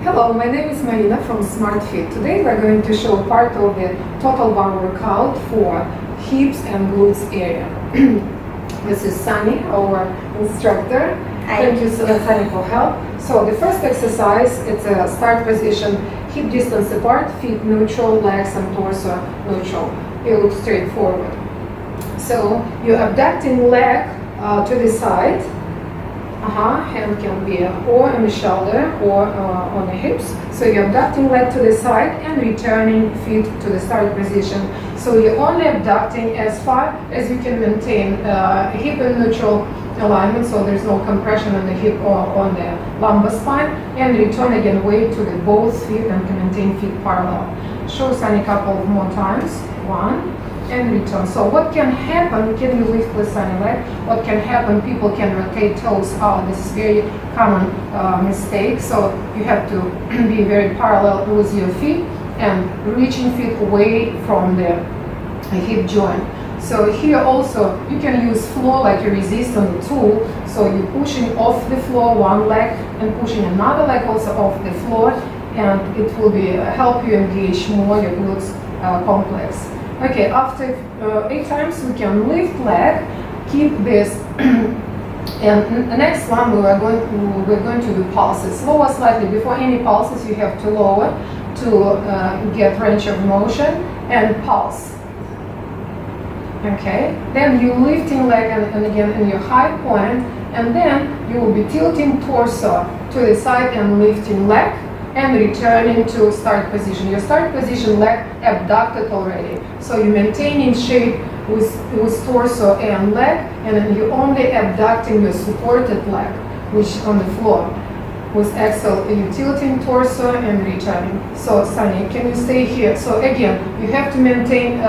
Hello, my name is Marina from Smart Fit. Today we're going to show part of the total bar workout for hips and glutes area. This is Sunny, our instructor. Hi. Thank you, Sunny, for help. So the first exercise, it's a start position, hip distance apart, feet neutral, legs and torso neutral. You look straight forward. So you're abducting leg to the side. Hand can be or on the shoulder or on the hips. So you're abducting leg to the side and returning feet to the start position. So you're only abducting as far as you can maintain hip and neutral alignment, so there's no compression on the hip or on the lumbar spine, and return again weight to the both feet and to maintain feet parallel. Show Sunny a couple of more times. 1 and return. So what can happen, can you lift with Sunny leg? What can happen, people can rotate toes out. This is very common mistake. So you have to be very parallel with your feet and reaching feet away from the hip joint. So here also you can use floor like a resistance tool. So you're pushing off the floor one leg and pushing another leg also off the floor, and it will be help you engage more your glutes complex. Okay, after 8 times we can lift leg, keep this, and the next one we're going to do pulses. Lower slightly. Before any pulses you have to lower to get range of motion and pulse. Okay, then you lifting leg and again in your high point, and then you will be tilting torso to the side and lifting leg and returning to start position. Your start position leg abducted already, so you maintain in shape with torso and leg, and then you only abducting your supported leg, which on the floor. With exhale, you tilting torso and returning. So Sunny, can you stay here? So again, you have to maintain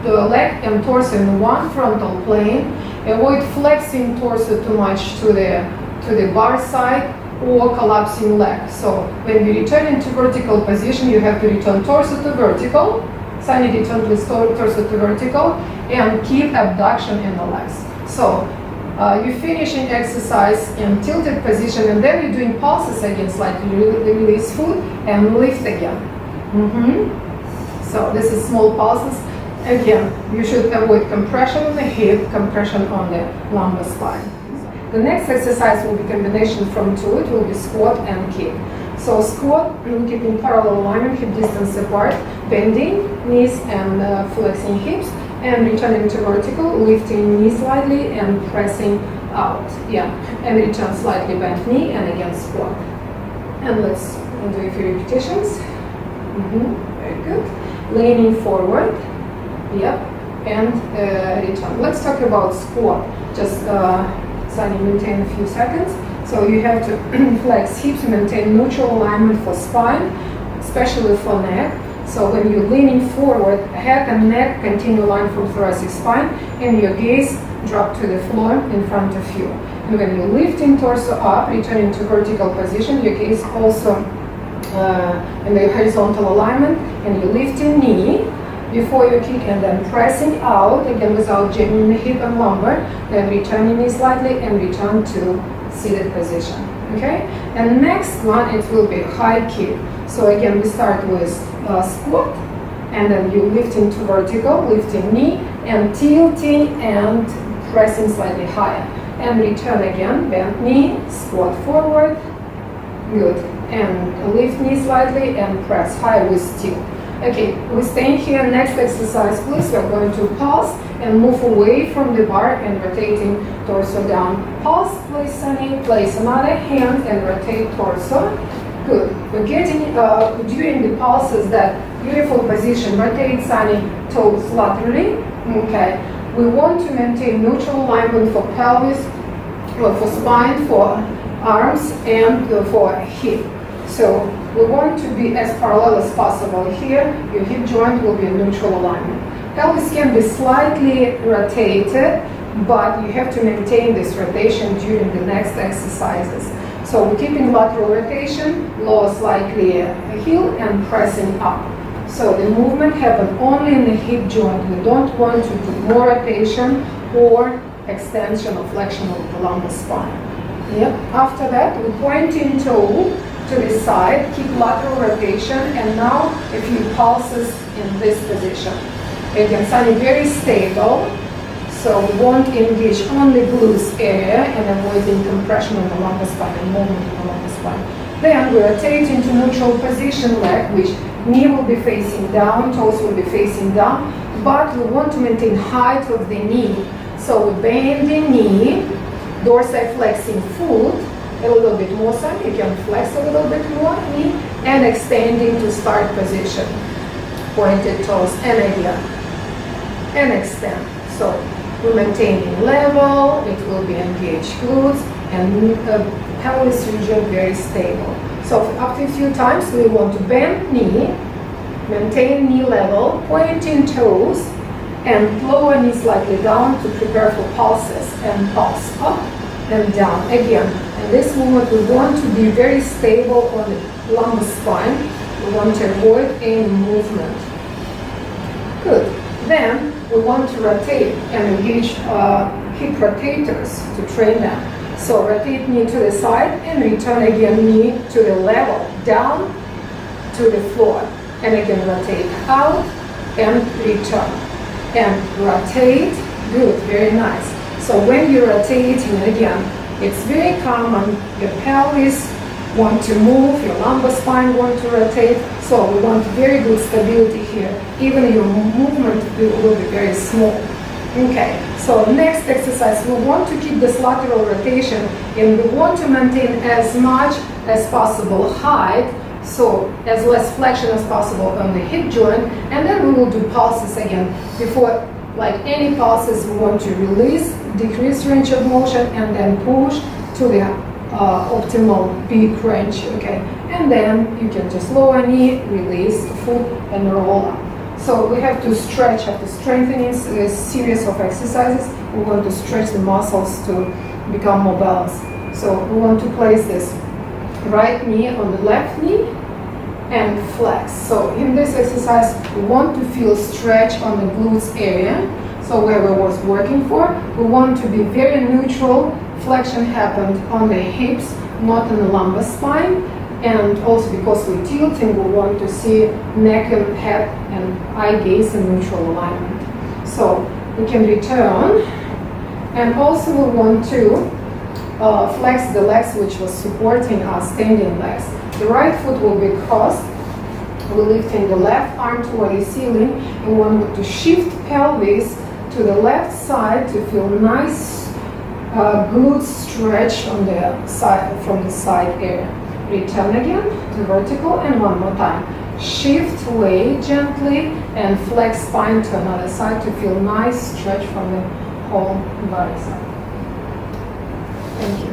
the leg and torso in one frontal plane. Avoid flexing torso too much to the bar side or collapsing leg. So when you return into vertical position, you have to return torso to vertical. Sunny, return with torso to vertical and keep abduction in the legs. So you're finishing exercise in tilted position, and then you're doing pulses again, slightly release foot and lift again. So this is small pulses. Again, you should avoid compression on the hip, compression on the lumbar spine. The next exercise will be combination from two. It will be squat and kick. So squat, we'll keep in parallel alignment, hip distance apart, bending knees and flexing hips, and returning to vertical, lifting knee slightly and pressing out. And return slightly bent knee and again squat. And let's do a few repetitions. Very good. Leaning forward. And return. Let's talk about squat. Just Sunny, maintain a few seconds. So you have to flex hips, maintain neutral alignment for spine, especially for neck. So when you're leaning forward, head and neck continue line from thoracic spine, and your gaze drop to the floor in front of you. And when you're lifting torso up, returning to vertical position, your gaze also in the horizontal alignment, and you're lifting knee before you kick and then pressing out, again without jamming the hip and lumbar, then returning knee slightly and return to seated position. Okay? And next one, it will be high kick. So again, we start with squat, and then you lifting to vertical, lifting knee and tilting and pressing slightly higher. And return again, bend knee, squat forward, good. And lift knee slightly and press high with tilt. Okay, we're staying here. Next exercise, please. We're going to pulse and move away from the bar and rotating torso down. Pulse, please, Sunny. Place another hand and rotate torso. Good. We're getting, during the pulses, that beautiful position. Rotate, Sunny, toes laterally. Okay. We want to maintain neutral alignment for pelvis, for spine, for arms, and for hip. So we want to be as parallel as possible here. Your hip joint will be in neutral alignment. Pelvis can be slightly rotated, but you have to maintain this rotation during the next exercises. So we're keeping lateral rotation, lower slightly heel and pressing up. So the movement happens only in the hip joint. We don't want to do more rotation or extension or flexion of the lumbar spine. After that, we point in toe to the side, keep lateral rotation, and now a few pulses in this position. Again, Sunny, very stable, so we won't engage on the glutes area and avoiding compression on the lumbar spine and movement in the lumbar spine. Then we rotate into neutral position leg, which knee will be facing down, toes will be facing down, but we want to maintain height of the knee. So we bend the knee, dorsiflexing foot, a little bit more, so you can flex a little bit more knee, and extending to start position. Pointed toes, and again, and extend. So we're maintaining level, it will be engaged glutes, and pelvis region very stable. So after a few times, we want to bend knee, maintain knee level, pointing toes, and lower knee slightly down to prepare for pulses, and pulse up and down. Again, in this movement, we want to be very stable on the lumbar spine. We want to avoid any movement. Good. Then we want to rotate and engage hip rotators to train them. So rotate knee to the side and return again knee to the level, down to the floor. And again rotate out and return. And rotate, good, very nice. So when you're rotating again, it's very common, your pelvis want to move, your lumbar spine want to rotate, so we want very good stability here. Even your movement will be very small. Okay, so next exercise, we want to keep this lateral rotation and we want to maintain as much as possible height, so as less flexion as possible on the hip joint, and then we will do pulses again. Before, like any pulses, we want to release, decrease range of motion, and then push to the optimal peak range, okay? And then you can just lower knee, release foot, and roll up. So we have to stretch, after strengthening a series of exercises, we want to stretch the muscles to become more balanced. So we want to place this right knee on the left knee and flex. So in this exercise, we want to feel stretch on the glutes area. So where we was working for, we want to be very neutral. Flexion happened on the hips, not in the lumbar spine. And also because we're tilting, we want to see neck and head and eye gaze in neutral alignment. So we can return. And also we want to flex the legs which was supporting our standing legs. The right foot will be crossed. We're lifting the left arm toward the ceiling, and we want to shift pelvis to the left side to feel nice glute stretch on the side, from the side area. Return again to vertical, and one more time. Shift way gently and flex spine to another side to feel nice stretch from the whole body side. Thank you.